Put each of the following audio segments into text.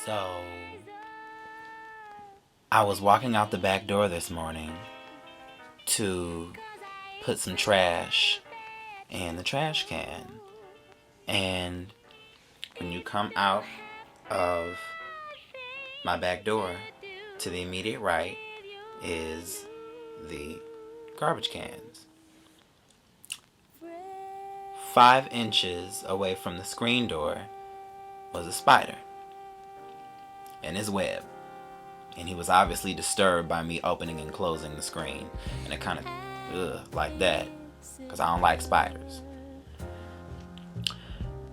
So, I was walking out the back door this morning to put some trash in the trash can. And when you come out of my back door, to the immediate right is the garbage cans. 5 inches away from the screen door was a spider in his web. And he was obviously disturbed by me opening and closing the screen. And it kind of, like that. Because I don't like spiders.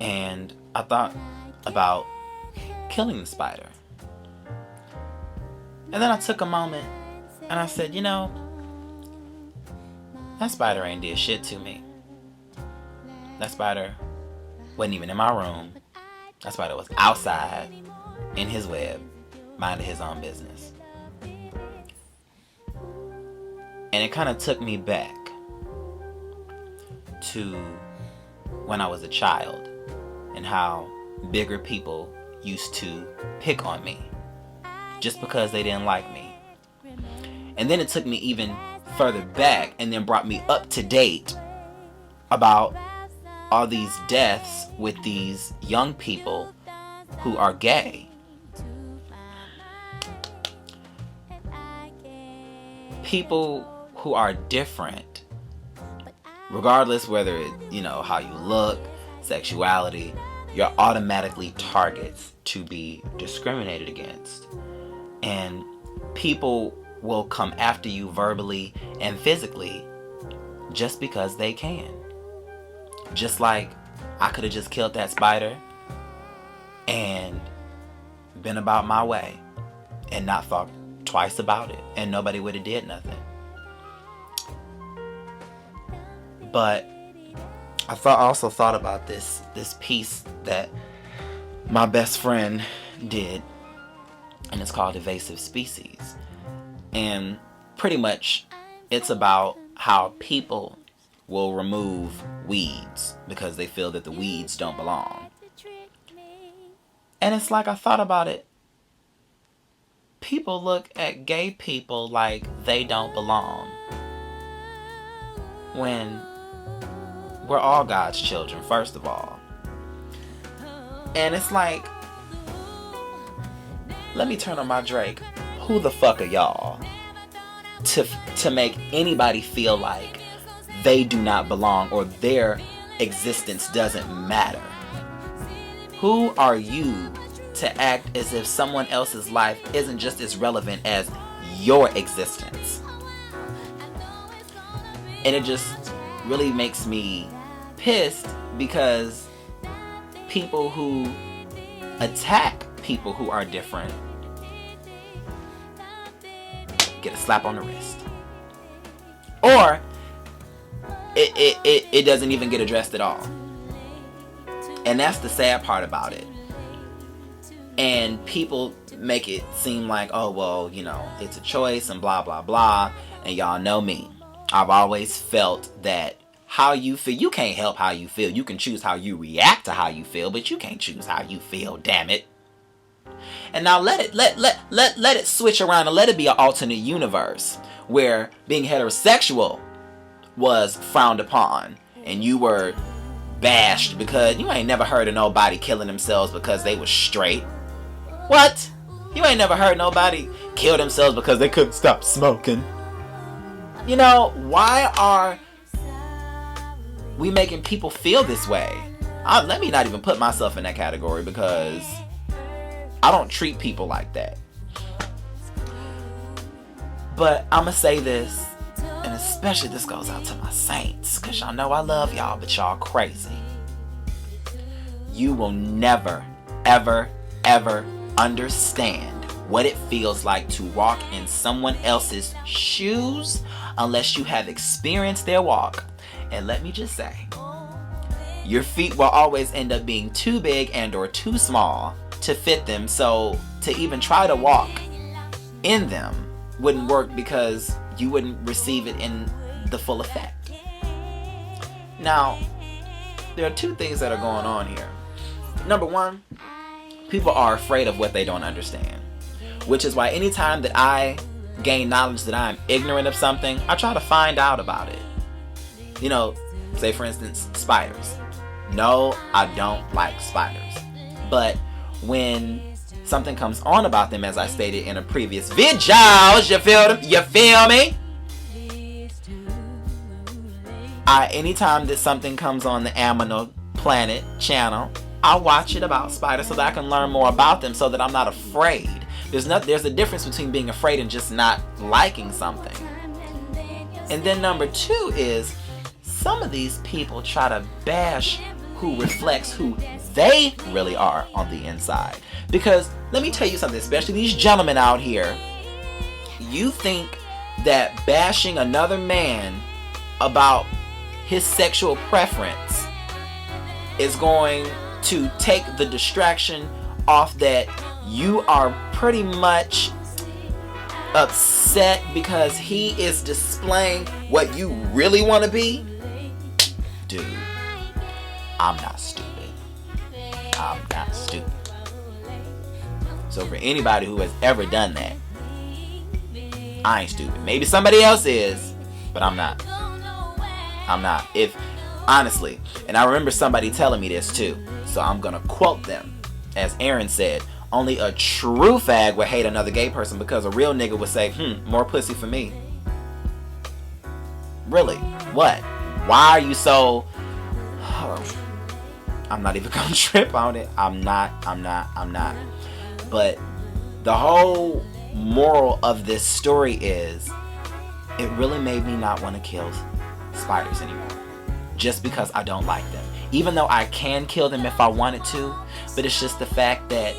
And I thought about killing the spider. And then I took a moment and I said, that spider ain't did shit to me. That spider wasn't even in my room. That spider was outside in his web, minding his own business. And it kind of took me back to when I was a child and how bigger people used to pick on me just because they didn't like me. And then it took me even further back and then brought me up to date about all these deaths with these young people who are gay. People who are different, regardless whether it, how you look, sexuality, you're automatically targets to be discriminated against. And people will come after you verbally and physically just because they can. Just like I could have just killed that spider and been about my way and not thought twice about it, and nobody would have did nothing. But I also thought about this piece that my best friend did, and it's called Invasive Species. And pretty much it's about how people will remove weeds because they feel that the weeds don't belong. And it's like I thought about it. People look at gay people like they don't belong, when we're all God's children, first of all. And it's like, let me turn on my Drake. Who the fuck are y'all to make anybody feel like they do not belong or their existence doesn't matter? Who are you to act as if someone else's life isn't just as relevant as your existence? And it just really makes me pissed because people who attack people who are different get a slap on the wrist. Or it doesn't even get addressed at all. And that's the sad part about it. And people make it seem like, oh, well, it's a choice and blah, blah, blah. And y'all know me. I've always felt that how you feel, you can't help how you feel. You can choose how you react to how you feel, but you can't choose how you feel, damn it. And now let it switch around and let it be an alternate universe where being heterosexual was frowned upon and you were bashed because you ain't never heard of nobody killing themselves because they was straight. What? You ain't never heard nobody kill themselves because they couldn't stop smoking. Why are we making people feel this way? Let me not even put myself in that category because I don't treat people like that. But I'm going to say this, and especially this goes out to my saints, because y'all know I love y'all, but y'all crazy. You will never, ever, ever understand what it feels like to walk in someone else's shoes unless you have experienced their walk. And let me just say, your feet will always end up being too big and or too small to fit them, so to even try to walk in them wouldn't work because you wouldn't receive it in the full effect. Now, there are two things that are going on here. Number one, People are afraid of what they don't understand. Which is why anytime that I gain knowledge that I'm ignorant of something, I try to find out about it. You know, say for instance, spiders. No, I don't like spiders. But when something comes on about them, as I stated in a previous videos, you feel me? Anytime that something comes on the Animal Planet channel, I watch it about spiders so that I can learn more about them, so that I'm not afraid. There's a difference between being afraid and just not liking something. And then number two is, some of these people try to bash who reflects who they really are on the inside. Because let me tell you something, especially these gentlemen out here, you think that bashing another man about his sexual preference is going to take the distraction off that you are pretty much upset because he is displaying what you really want to be? Dude, I'm not stupid. I'm not stupid. So for anybody who has ever done that, I ain't stupid. Maybe somebody else is, but I'm not. I'm not. If, honestly, and I remember somebody telling me this too, so I'm gonna quote them. As Aaron said, only a true fag would hate another gay person, because a real nigga would say, more pussy for me. Really? What? Why are you so... I'm not even gonna trip on it. I'm not. But the whole moral of this story is, it really made me not want to kill spiders anymore. Just because I don't like them. Even though I can kill them if I wanted to, but it's just the fact that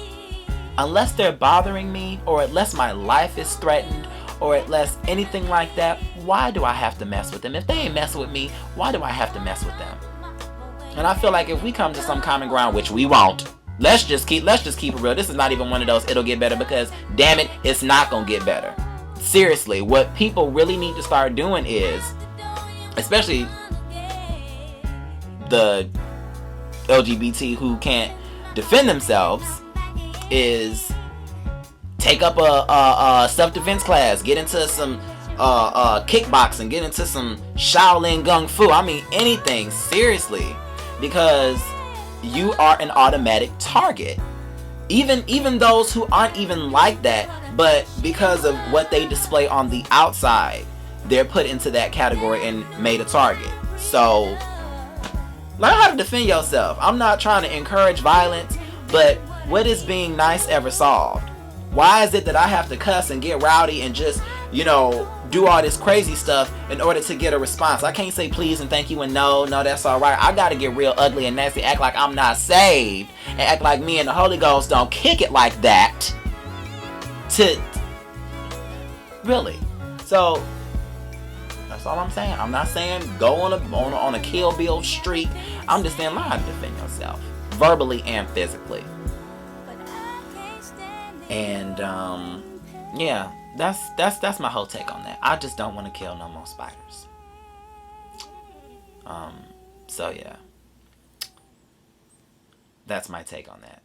unless they're bothering me, or unless my life is threatened, or unless anything like that, why do I have to mess with them? If they ain't messing with me, why do I have to mess with them? And I feel like if we come to some common ground, which we won't, let's just keep it real. This is not even one of those it'll get better, because damn it, it's not gonna get better. Seriously, what people really need to start doing is, especially the LGBT who can't defend themselves, is take up a self-defense class, get into some kickboxing, get into some Shaolin Kung Fu. I mean, anything, seriously, because you are an automatic target. Even those who aren't even like that, but because of what they display on the outside, they're put into that category and made a target. So learn how to defend yourself. I'm not trying to encourage violence, but what is being nice ever solved? Why is it that I have to cuss and get rowdy and just, do all this crazy stuff in order to get a response? I can't say please and thank you and no, that's alright. I gotta get real ugly and nasty, act like I'm not saved, and act like me and the Holy Ghost don't kick it like that. Really. So that's all I'm saying. I'm not saying go on a Kill Bill streak. I'm just saying learn how to defend yourself, verbally and physically. And yeah, that's my whole take on that. I just don't want to kill no more spiders. So yeah, that's my take on that.